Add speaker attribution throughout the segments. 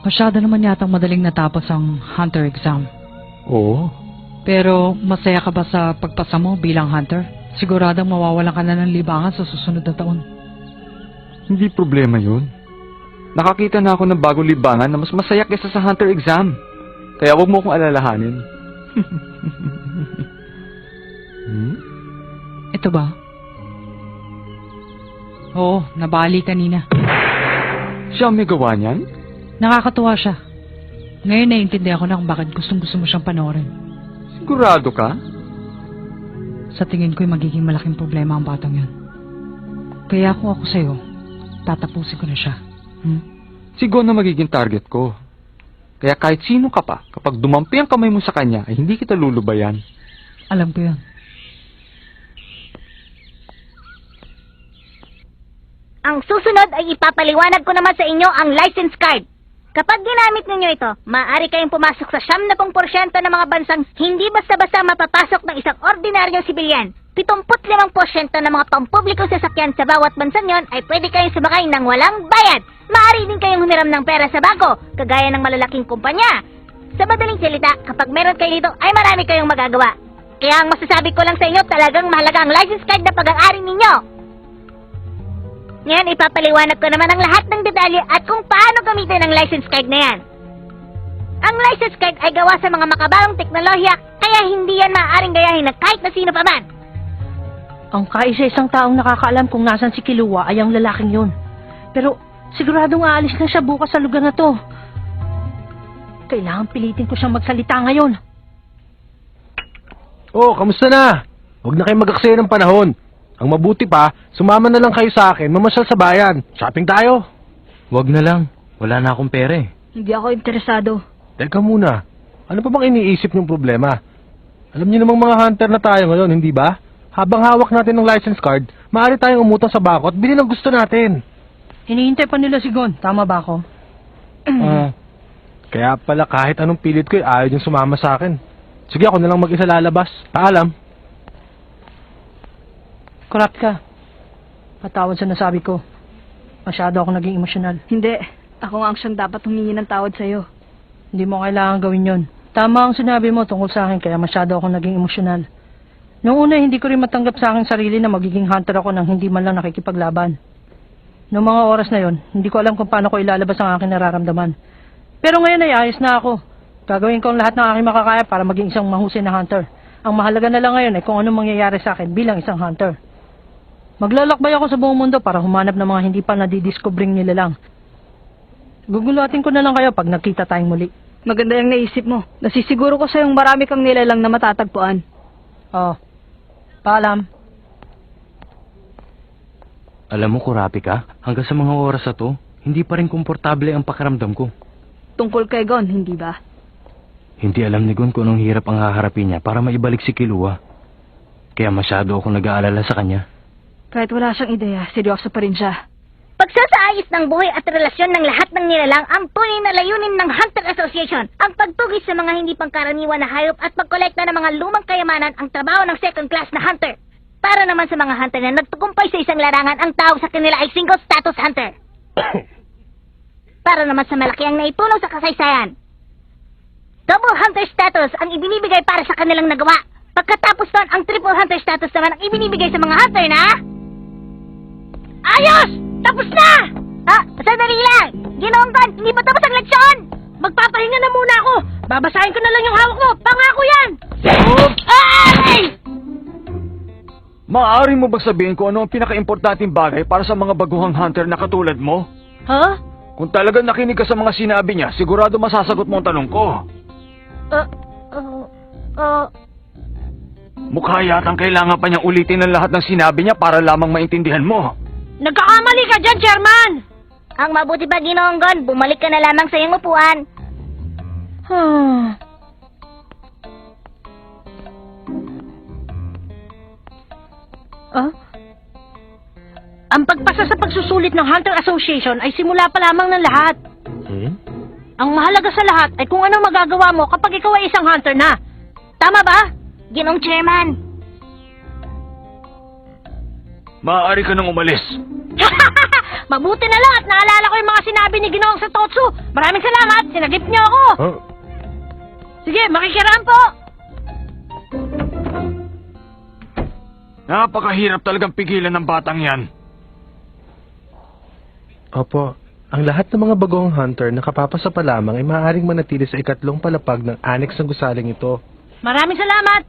Speaker 1: Masyado naman yatang madaling natapos ang hunter exam.
Speaker 2: Oo.
Speaker 1: Pero masaya ka ba sa pagpasa mo bilang hunter? Siguradong mawawalan ka na ng libangan sa susunod na taon.
Speaker 2: Hindi problema yun. Nakakita na ako ng bagong libangan na mas masaya kaysa sa hunter exam. Kaya wag mo akong alalahanin.
Speaker 1: Ito ba? Oo, nabali kanina.
Speaker 2: Siya ang may gawa niyan?
Speaker 1: Nakakatuwa siya. Ngayon naiintindihan ko na kung bakit gustong-gusto mo siyang panoorin.
Speaker 2: Sigurado ka?
Speaker 1: Sa tingin ko'y magiging malaking problema ang batang yan. Kaya kung ako sa'yo, tatapusin ko na siya.
Speaker 2: Sigo na magiging target ko. Kaya kahit sino ka pa, kapag dumampi ang kamay mo sa kanya, ay hindi kita lulubayan.
Speaker 1: Alam ko yan.
Speaker 3: Ang susunod ay ipapaliwanag ko naman sa inyo ang license card. Kapag ginamit ninyo ito, maaari kayong pumasok sa 70% ng mga bansang hindi basta-basta mapapasok ng isang ordinaryong sibilyan. 75% ng mga pampublikong sasakyan sa bawat bansang yon ay pwede kayong sumakay ng walang bayad. Maaari din kayong humiram ng pera sa bangko, kagaya ng malalaking kumpanya. Sa madaling salita, kapag meron kayo dito, ay marami kayong magagawa. Kaya ang masasabi ko lang sa inyo, talagang mahalaga ang license card na pag-aari ninyo. Ngayon, ipapaliwanag ko naman ang lahat ng detalye at kung paano gamitin ang license card na yan. Ang license card ay gawa sa mga makabagong teknolohiya, kaya hindi yan maaaring gayahin ng kahit na sino pa man.
Speaker 4: Ang kaisa-isang taong nakakaalam kung nasan si Kilua ay ang lalaking yun. Pero siguradong aalis na siya bukas sa lugar na to. Kailangan pilitin ko siyang magsalita ngayon.
Speaker 5: Oh, kamusta na? Huwag na kayo mag-aksaya ng panahon. Ang mabuti pa, sumama na lang kayo sa akin, mamasyal sa bayan. Shopping tayo.
Speaker 6: Wag na lang. Wala na akong pera eh.
Speaker 4: Hindi ako interesado.
Speaker 5: Teka muna, ano pa bang iniisip niyong problema? Alam niyo namang mga hunter na tayo ngayon, hindi ba? Habang hawak natin ng license card, maaari tayong umutang sa bako at bilhin ang gusto natin.
Speaker 4: Hinihintay pa nila si Gon. Tama ba ako?
Speaker 5: Kaya pala kahit anong pilit ko, ayaw niyong sumama sa akin. Sige, ako na lang mag-isa lalabas. Paalam.
Speaker 4: Corrupt ka. Patawad sa nasabi ko. Masyado ako naging emosyonal.
Speaker 7: Hindi. Ako nga ang siyang dapat humingi ng tawad sa'yo.
Speaker 4: Hindi mo kailangan gawin yon. Tama ang sinabi mo tungkol sa akin kaya masyado ako naging emosyonal. Noong una hindi ko rin matanggap sa aking sarili na magiging hunter ako nang hindi man lang nakikipaglaban. Noong mga oras na yon, hindi ko alam kung paano ko ilalabas ang aking nararamdaman. Pero ngayon ay ayos na ako. Gagawin ko ang lahat ng aking makakaya para maging isang mahusay na hunter. Ang mahalaga na lang ngayon ay kung anong mangyayari sa akin bilang isang hunter. Maglalakbay ako sa buong mundo para humanap ng mga hindi pa nadidiscovering nila lang. Gugulutin ko na lang kayo pag nakita tayong muli.
Speaker 7: Maganda yung naisip mo. Nasisiguro ko sa'yong marami kang nilalang na matatagpuan.
Speaker 4: Oh, paalam.
Speaker 6: Alam mo, Kurapi ka, hanggang sa mga oras na to, hindi pa rin komportable ang pakiramdam ko.
Speaker 7: Tungkol kay Gon, hindi ba?
Speaker 6: Hindi alam ni Gon kung anong hirap ang haharapin niya para maibalik si Kilua. Kaya masyado akong nag-aalala sa kanya.
Speaker 7: Kahit wala siyang ideya, seryoso pa rin siya.
Speaker 3: Pagsasaayos ng buhay at relasyon ng lahat ng nilalang ang tunay na layunin ng Hunter Association. Ang pagtugis sa mga hindi pangkaraniwan na hayop at pagkolekta ng mga lumang kayamanan ang trabaho ng second class na hunter. Para naman sa mga hunter na nagtukumpay sa isang larangan, ang tawag sa kanila ay single status hunter. Para naman sa malaki ang naitulong sa kasaysayan. Double hunter status ang ibinibigay para sa kanilang nagawa. Pagkatapos nun, ang triple hunter status naman ang ibinibigay sa mga hunter na... Ayos! Tapos na! Sandali lang! Ginoong Gon, hindi pa tapos ang leksyon!
Speaker 4: Magpapahinga na muna ako. Babasahin ko na lang yung hawak mo. Pangako yan!
Speaker 3: Ay!
Speaker 2: Maaari mo bang sabihin kung ano ang pinaka-importanting bagay para sa mga baguhang hunter na katulad mo?
Speaker 4: Ha?
Speaker 2: Kung talagang nakinig ka sa mga sinabi niya, sigurado masasagot mo ang tanong ko. Mukha yatang kailangan pa niyang ulitin ang lahat ng sinabi niya para lamang maintindihan mo.
Speaker 4: Nagkakamali ka dyan, Chairman!
Speaker 3: Ang mabuti pa, Ginoong Gon, bumalik ka na lamang sa iyong upuan.
Speaker 4: Ang pagpasa sa pagsusulit ng Hunter Association ay simula pa lamang ng lahat. Ang mahalaga sa lahat ay kung ano magagawa mo kapag ikaw ay isang hunter na. Tama ba?
Speaker 3: Ginoong Chairman.
Speaker 2: Maaari ka nang umalis.
Speaker 3: Mabuti na lang at naalala ko yung mga sinabi ni Ginoong Satotsu. Maraming salamat, sinagip niyo ako.
Speaker 5: Huh?
Speaker 3: Sige, makikiraan po.
Speaker 2: Napakahirap talagang pigilan ng batang yan.
Speaker 5: Opo, ang lahat ng mga bagong hunter na kapapasa pa lamang ay maaaring manatili sa ikatlong palapag ng annex ng gusaling ito.
Speaker 3: Maraming salamat.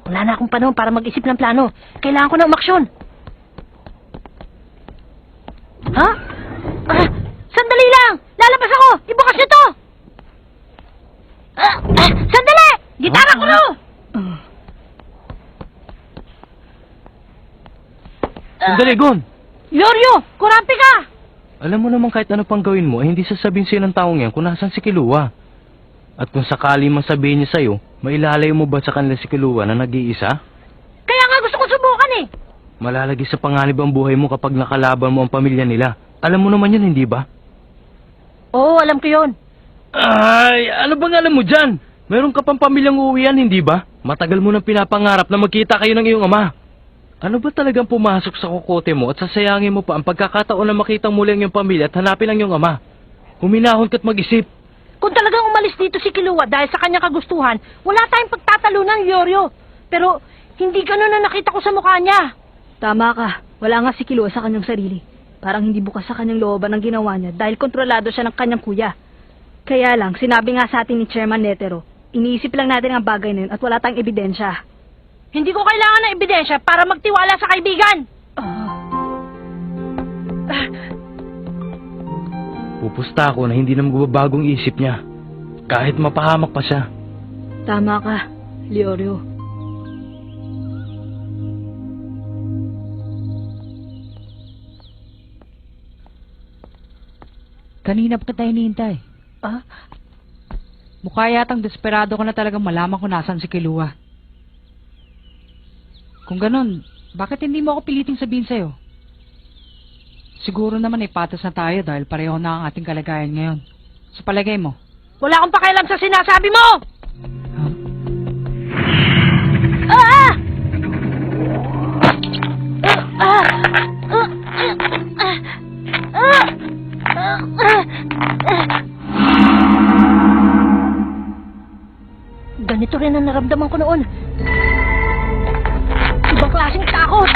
Speaker 3: Wala na akong panahon para mag-isip ng plano. Kailangan ko ng umaksyon. Ha? Sandali lang! Lalabas ako! Ibukas niyo to! Sandali! Gitara ko no!
Speaker 6: Sandali, Gon!
Speaker 3: Yoryo! Kurampi ka!
Speaker 6: Alam mo naman kahit ano pang gawin mo, ay hindi sasabihin sa'yo ng taong yan kung nasan si Kilua. At kung sakali mang sabihin niya sa'yo, mailalayo mo ba sa kanila si Kilua na nag-iisa?
Speaker 3: Kaya nga gusto ko subukan eh!
Speaker 6: Malalagi sa panganib ang buhay mo kapag nakalaban mo ang pamilya nila. Alam mo naman yan, hindi ba?
Speaker 3: Oo, alam ko yun.
Speaker 6: Ay, ano bang alam mo dyan? Meron ka pang pamilyang uuwian, hindi ba? Matagal mo nang pinapangarap na magkita kayo ng iyong ama. Ano ba talagang pumasok sa kokote mo at sasayangin mo pa ang pagkakataon na makitang muli ang iyong pamilya at hanapin ang iyong ama? Huminahon ka't mag-isip.
Speaker 3: Kung talagang umalis dito si Kilua dahil sa kanyang kagustuhan, wala tayong pagtatalunan, Yoryo. Pero hindi ganun na nakita ko sa mukha niya.
Speaker 7: Tama ka. Wala nga si Kilua sa kanyang sarili. Parang hindi bukas sa kanyang looban ang ginawa niya dahil kontrolado siya ng kanyang kuya. Kaya lang, sinabi nga sa atin ni Chairman Netero, iniisip lang natin ang bagay na yun at wala tayong ebidensya.
Speaker 3: Hindi ko kailangan ng ebidensya para magtiwala sa kaibigan.
Speaker 6: Pupusta ako na hindi na magbabagong isip niya. Kahit mapahamak pa siya.
Speaker 7: Tama ka, Leorio.
Speaker 1: Kanina pa kita hinihintay.
Speaker 3: Ah?
Speaker 1: Mukha yatang desperado ko na talagang malaman kung nasan si Kilua. Kung ganun, bakit hindi mo ako piliting sabihin sa'yo? Siguro naman ay patas na tayo dahil pareho na ang ating kalagayan ngayon. Sa palagay mo?
Speaker 3: Wala akong pakialam sa sinasabi mo!
Speaker 1: Huh?
Speaker 3: Ah! Ganito rin ang naramdaman ko noon. Ibang klaseng takot.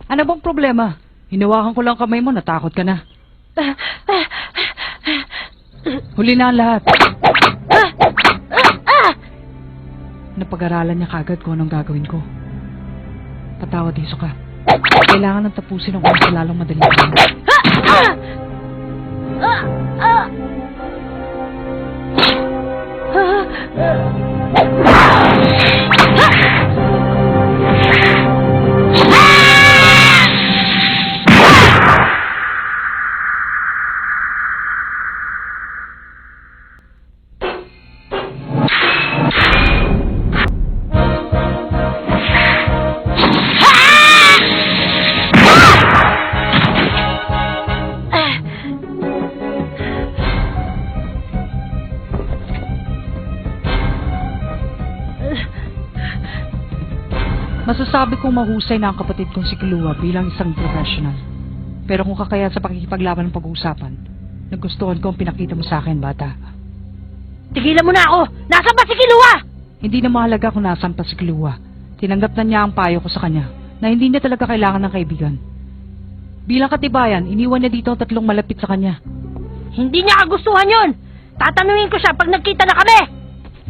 Speaker 1: Ano bang problema? Hinawakan ko lang kamay mo, natakot ka na. Huli na ang lahat. Napag-aralan niya kagad kung anong gagawin ko. Patawad, Hisoka. Kailangan nang tapusin ang oras sa lalong madaling panahon. Masasabi kong mahusay na ang kapatid kong si Kilua bilang isang professional. Pero kung kakaya sa pakikipaglaban ng pag-uusapan, nagustuhan ko ang pinakita mo sa akin, bata.
Speaker 3: Tigilan mo na ako! Nasaan ba si Kilua?
Speaker 1: Hindi na mahalaga kung nasaan pa si Kilua. Tinanggap na niya ang payo ko sa kanya na hindi niya talaga kailangan ng kaibigan. Bilang katibayan, iniwan niya dito ang 3 malapit sa kanya.
Speaker 3: Hindi niya kagustuhan yon. Tatanungin ko siya pag nagkita na kami!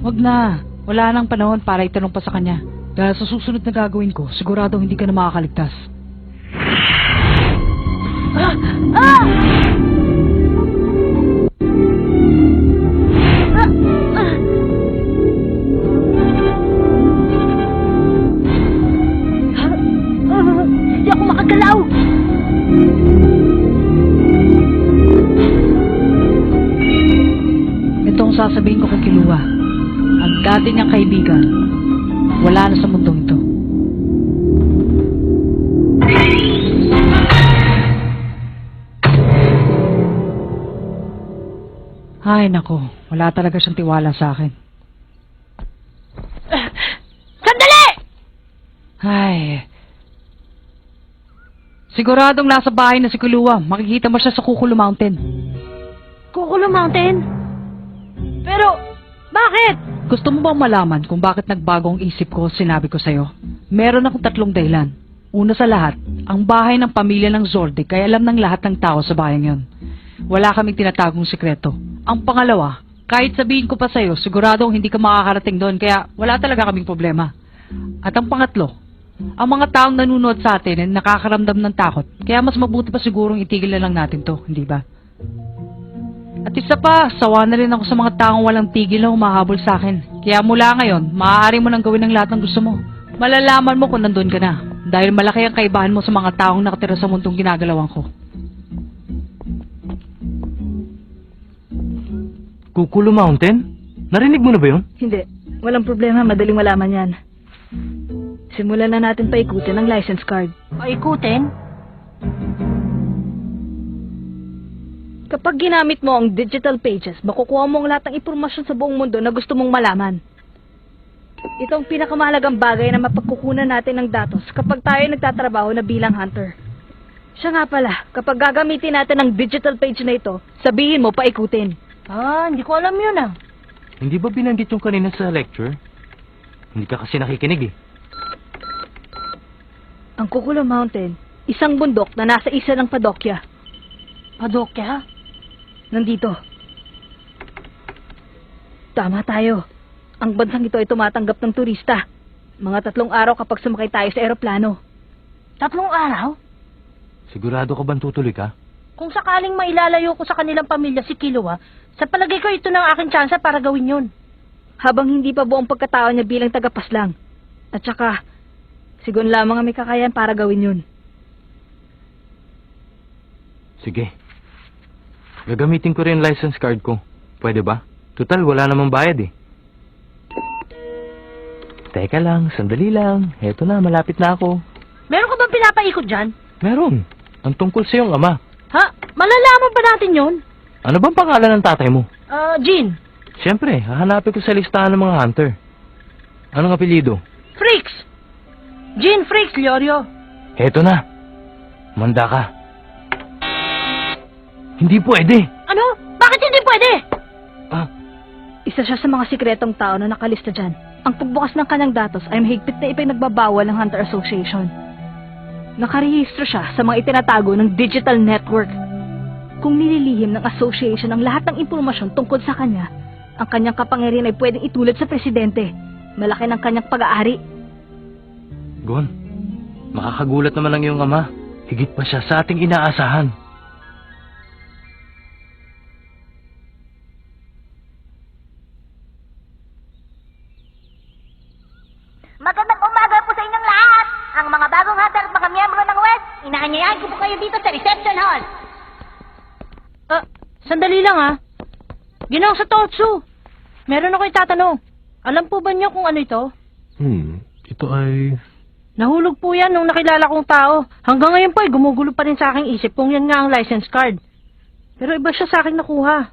Speaker 1: Wag na. Wala nang panahon para itanong pa sa kanya. Dahil sa susunod na gagawin ko, sigurado hindi ka na makakaligtas.
Speaker 3: Hindi ako makagalaw!
Speaker 1: Ito ang sasabihin ko kay Kilua. Ang dati niyang kaibigan, wala na sa mundong ito. Ay nako, wala talaga siyang tiwala sa akin. Ay. Siguradong nasa bahay na si Kulua. Makikita mo siya sa Kukulo Mountain.
Speaker 4: Kukulo Mountain? Pero, bakit?
Speaker 1: Gusto mo bang malaman kung bakit nagbago ang isip ko sinabi ko sa'yo? Meron akong 3 dahilan. Una sa lahat, ang bahay ng pamilya ng Zordic kaya alam ng lahat ng tao sa bayan yon. Wala kaming tinatagong sikreto. Ang pangalawa, kahit sabihin ko pa sa'yo, siguradong hindi ka makakarating doon kaya wala talaga kaming problema. At ang pangatlo, ang mga taong nanonood sa atin ay nakakaramdam ng takot kaya mas mabuti pa sigurong itigil na lang natin to, hindi ba? At isa pa, sawa na rin ako sa mga taong walang tigil na humahabol sa akin. Kaya mula ngayon, maaari mo nang gawin ang lahat ng gusto mo. Malalaman mo kung nandun ka na. Dahil malaki ang kaibahan mo sa mga taong nakatira sa mundong ginagalawan ko.
Speaker 6: Kukulo Mountain? Narinig mo na ba yun?
Speaker 7: Hindi. Walang problema, madaling malaman yan. Simulan na natin paikutin ang license card.
Speaker 4: Paikutin?
Speaker 7: Kapag ginamit mo ang digital pages, makukuha mo ang lahat ng impormasyon sa buong mundo na gusto mong malaman. Ito ang pinakamahalagang bagay na mapagkukunan natin ng datos kapag tayo nagtatrabaho na bilang hunter. Siya nga pala, kapag gagamitin natin ang digital page na ito, sabihin mo paikutin.
Speaker 4: Ah, hindi ko alam yun ah.
Speaker 6: Hindi ba binanggit yung kanina sa lecture? Hindi ka kasi nakikinig eh.
Speaker 7: Ang Kukulo Mountain, isang bundok na nasa isa ng Padokya.
Speaker 4: Padokya?
Speaker 7: Nandito. Tama tayo. Ang bansang ito ay tumatanggap ng turista. Mga 3 araw kapag sumakay tayo sa eroplano.
Speaker 4: 3 araw?
Speaker 6: Sigurado ka bang tutuloy ka?
Speaker 4: Kung sakaling mailalayo ko sa kanilang pamilya si Kilua, sa palagay ko ito na ang aking tsansa para gawin yun.
Speaker 7: Habang hindi pa buong pagkatao niya bilang tagapaslang. At saka, sigon lamang ang may kakayahan para gawin yun.
Speaker 6: Sige. Gagamitin ko rin license card ko. Pwede ba? Total, wala namang bayad eh. Teka lang, sandali lang. Heto na, malapit na ako.
Speaker 4: Meron ka bang pinapaikot dyan?
Speaker 6: Meron. Ang tungkol sa iyong ama.
Speaker 4: Ha? Malalaman ba natin yun?
Speaker 6: Ano bang pangalan ng tatay mo?
Speaker 4: Jean.
Speaker 6: Siyempre, hahanapin ko sa listahan ng mga hunter. Anong apelyido?
Speaker 4: Freaks! Jean Freaks, Liorio.
Speaker 6: Heto na. Manda ka. Hindi pwede.
Speaker 4: Ano? Bakit hindi pwede?
Speaker 7: Isa siya sa mga sikretong tao na nakalista dyan. Ang pagbukas ng kanyang datos ay mahigpit na ipinagbabawal ng Hunter Association. Nakarehistro siya sa mga itinatago ng digital network. Kung nililihim ng association ang lahat ng impormasyon tungkol sa kanya, ang kanyang kapangyarihan ay pwedeng itulad sa presidente. Malaki ng kanyang pag-aari.
Speaker 6: Gon, makakagulat naman ang iyong ama. Higit pa siya sa ating inaasahan.
Speaker 3: Magandang umaga po sa inyong lahat! Ang mga bagong hunter at mga miyembro ng West, inaanyayahan ko po kayo dito sa reception hall.
Speaker 4: Sandali lang ah. Ginoong Satotsu. Meron ako itatanong. Alam po ba niyo kung ano ito?
Speaker 5: Ito ay...
Speaker 4: Nahulog po yan nung nakilala kong tao. Hanggang ngayon po ay gumugulo pa rin sa aking isip kung yan nga ang license card. Pero iba siya sa akin nakuha.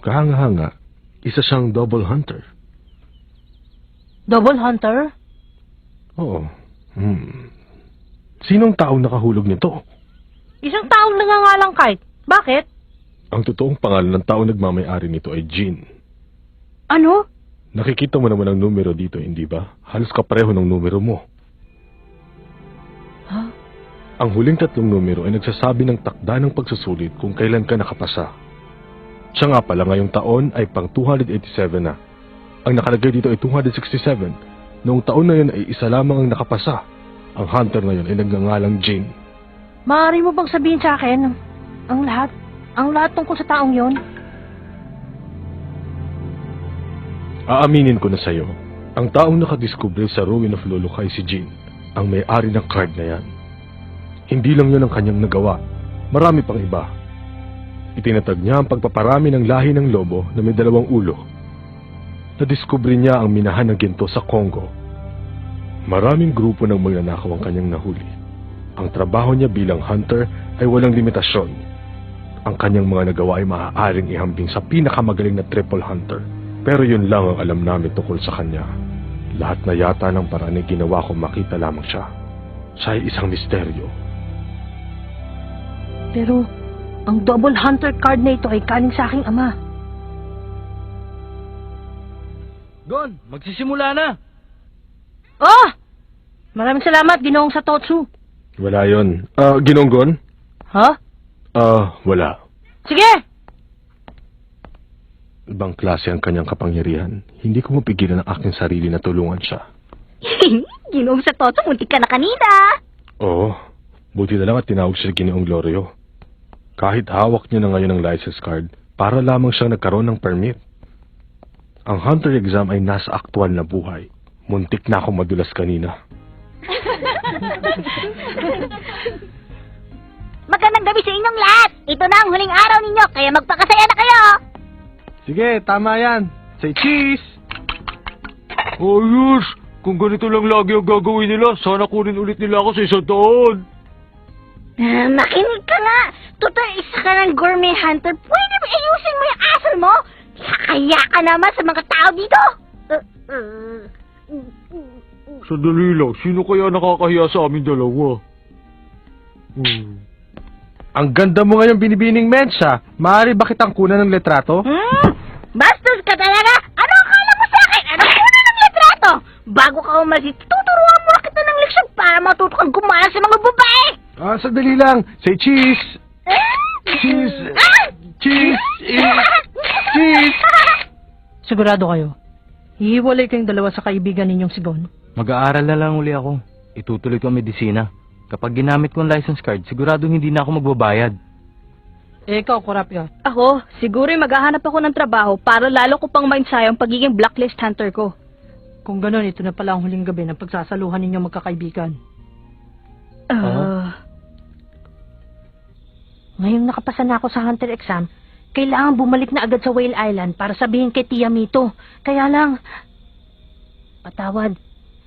Speaker 5: Kahanga-hanga. Isa siyang double hunter.
Speaker 4: Double Hunter?
Speaker 5: Oo. Sinong taong nakahulog nito?
Speaker 4: Isang taong nangangalang Kite. Bakit?
Speaker 5: Ang totoong pangalan ng taong nagmamay-ari nito ay Jean.
Speaker 4: Ano?
Speaker 5: Nakikita mo naman ang numero dito, hindi ba? Halos kapareho ng numero mo.
Speaker 4: Ha?
Speaker 5: Ang huling 3 numero ay nagsasabi ng takda ng pagsusulit kung kailan ka nakapasa. Siya nga pala ngayong taon ay pang 287 na. Ang nakalagay dito ay 267. Noong taon na yun ay isa lamang ang nakapasa. Ang hunter na yun ay nagngangalang Jean.
Speaker 4: Maaari mo bang sabihin sa akin ang lahat? Ang lahat tungkol sa taong yon?
Speaker 5: Aaminin ko na sa'yo, ang taong nakadiskubre sa ruin of Lulucay si Jean, ang may-ari ng card na yan. Hindi lang yun ang kanyang nagawa, marami pang iba. Itinatag niya ang pagpaparami ng lahi ng lobo na may 2 ulo. Nadiskubre niya ang minahan ng ginto sa Congo. Maraming grupo ng magnanakaw ang kanyang nahuli. Ang trabaho niya bilang hunter ay walang limitasyon. Ang kanyang mga nagawa ay maaaring ihambing sa pinakamagaling na triple hunter. Pero yun lang ang alam namin tungkol sa kanya. Lahat na yata ng paraan ay ginawa ko makita lamang siya. Siya ay isang misteryo.
Speaker 4: Pero, ang double hunter card na ito ay kaning sa aking ama.
Speaker 6: Gon, magsisimula na.
Speaker 4: Oh! Maraming salamat, Ginoong Satotsu.
Speaker 5: Wala yon. Ginonggon?
Speaker 4: Ha?
Speaker 5: Wala.
Speaker 4: Sige!
Speaker 5: Ibang klase ang kanyang kapangyarihan. Hindi ko mapigilan ang aking sarili na tulungan siya.
Speaker 3: Ginoong sa Toto, muntik ka na kanina.
Speaker 5: Oo, buti na lang at tinawag siya Ginoong Glorio. Kahit hawak niya na ngayon ang license card, para lamang siyang nagkaroon ng permit. Ang hunter exam ay nasa aktual na buhay. Muntik na akong madulas kanina.
Speaker 3: Magandang gabi sa inyong lahat. Ito na ang huling araw ninyo, kaya magpakasaya na kayo.
Speaker 2: Sige, tama yan. Say cheese! Ayos! Kung ganito lang lagi ang gagawin nila, sana kunin ulit nila ako sa isang taon.
Speaker 3: Makinig ka nga. Total, isa ka ng gourmet hunter. Pwede ba ayusin mo yung asal mo? Kaya ka naman sa mga tao dito.
Speaker 2: Sandali lang, sino kaya nakakahiya sa amin dalawa?
Speaker 5: Ang ganda mo ngayong binibining mensa. Maaari ba kitang kunan ng letrato?
Speaker 3: Bastos ka talaga. Ano akala mo sa akin? Ano kunin ng litrato? Bago ka umalis, tuturuan mo na kita ng leksyon para matuto kang gumana sa mga babae.
Speaker 5: Sandali lang. Say cheese! Cheese! Cheese! Cheese!
Speaker 4: Sigurado kayo. Hihiwalay kayong dalawa sa kaibigan ninyong si Gon.
Speaker 6: Mag-aaral na lang uli ako. Itutuloy ko ang medisina. Kapag ginamit ko ang license card, sigurado hindi na ako magbabayad.
Speaker 4: Ikaw, Kurapika.
Speaker 7: Ako, siguro maghahanap ako ng trabaho para lalo ko pang mainsayo ang pagiging blacklist hunter ko.
Speaker 4: Kung gano'n, ito na pala ang huling gabi ng pagsasaluhan ninyong magkakaibigan. Ngayong nakapasa na ako sa hunter exam, kailangan bumalik na agad sa Whale Island para sabihin kay Tia Mito. Kaya lang, patawad.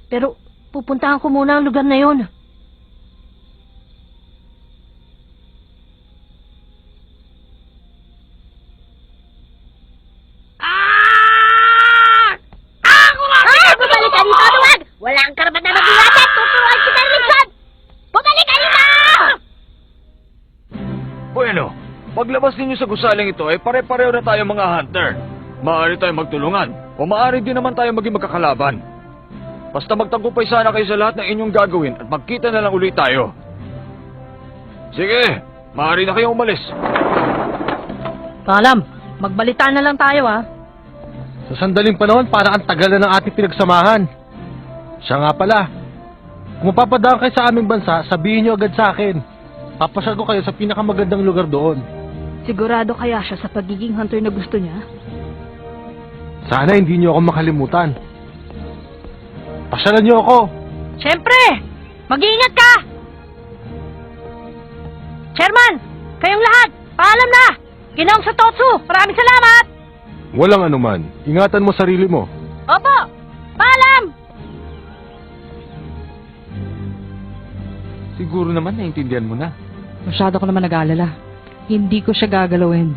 Speaker 4: Pero pupuntahan ko muna ang lugar na yon.
Speaker 3: Bumalik ka dito, Duwag! Wala kang karapatan na biwata! Tuturuan kita ng leksyon! Bumalik ka dito!
Speaker 2: Bueno, paglabas ninyo sa gusaling ito ay pare-pareho na tayo mga hunter. Maaari tayong magtulungan o maaari din naman tayo maging magkakalaban. Basta magtagumpay sana kayo sa lahat ng inyong gagawin at magkita na lang ulit tayo. Sige, maaari na kayong umalis.
Speaker 4: Paalam, magbalita na lang tayo ha.
Speaker 5: Sa sandaling panahon, parang ang tagal na ng ating pinagsamahan. Siya nga pala. Kung mapapadaan kayo sa aming bansa, sabihin niyo agad sa akin. Papasyal ko kayo sa pinakamagandang lugar doon.
Speaker 7: Sigurado kaya siya sa pagiging hunter na gusto niya?
Speaker 5: Sana hindi niyo ako makalimutan. Pasyalan niyo ako.
Speaker 4: Siyempre! Mag-iingat ka! Chairman! Kayong lahat! Paalam na! Ginoong Satotsu! Maraming salamat!
Speaker 5: Walang anuman. Ingatan mo sarili mo.
Speaker 4: Opo! Paalam!
Speaker 2: Siguro naman naiintindihan mo na.
Speaker 1: Masyado ko naman nag-aalala. Hindi ko siya gagalawin.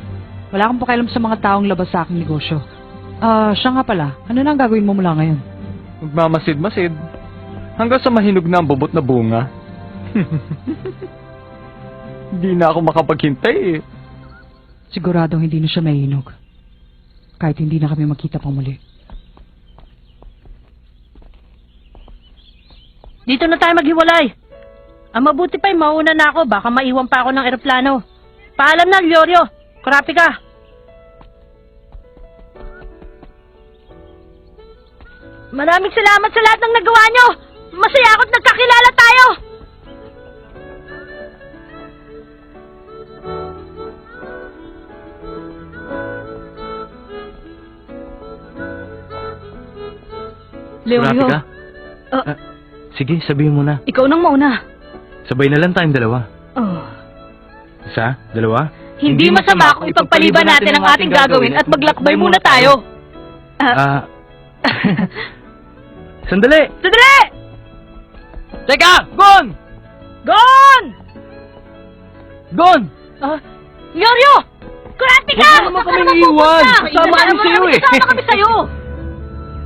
Speaker 1: Wala akong pakialam sa mga taong labas sa aking negosyo. Siya nga pala. Ano na ang gagawin mo mula ngayon?
Speaker 2: Magmamasid-masid. Hanggang sa mahinog na ang bubot na bunga. Hindi na ako makapaghintay eh.
Speaker 1: Siguradong hindi na siya mahinog. Kahit hindi na kami magkita pang muli.
Speaker 4: Dito na tayo maghiwalay. Ang mabuti pa'y mauna na ako. Baka maiwan pa ako ng eroplano. Paalam na, Lyorio. Kurapika. Maraming salamat sa lahat ng nagawa nyo. Masaya ako't nagkakilala tayo.
Speaker 7: Leonyo,
Speaker 6: Kurapika? Sige, sabihin mo na.
Speaker 7: ikaw nang mauna.
Speaker 6: Sabay na lang tayong dalawa.
Speaker 7: Oh.
Speaker 6: Isa, dalawa.
Speaker 7: Hindi masama kung ipagpaliban natin ang ating gagawin at maglakbay muna tayo.
Speaker 6: Sandali!
Speaker 7: Sandali!
Speaker 6: Teka! Gon!
Speaker 4: Gon!
Speaker 6: Gon!
Speaker 4: Lyorio! Kurapika!
Speaker 6: Huwag mo naman kami iiwan. Kasama kami sa'yo eh.
Speaker 4: Kasama kami sa'yo.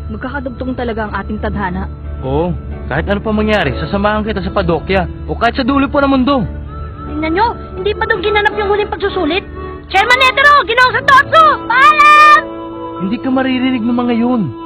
Speaker 7: Magkakadugtong talaga ang ating tadhana.
Speaker 6: Oo, kahit ano pa mangyari, sasamahan kita sa padokya o kahit sa dulo po ng mundo.
Speaker 3: Tingnan nyo, hindi pa daw ginanap yung huling pagsusulit. Chairman Netero, Ginoong Santotso, paalam!
Speaker 6: Hindi ka maririnig ng mga yun.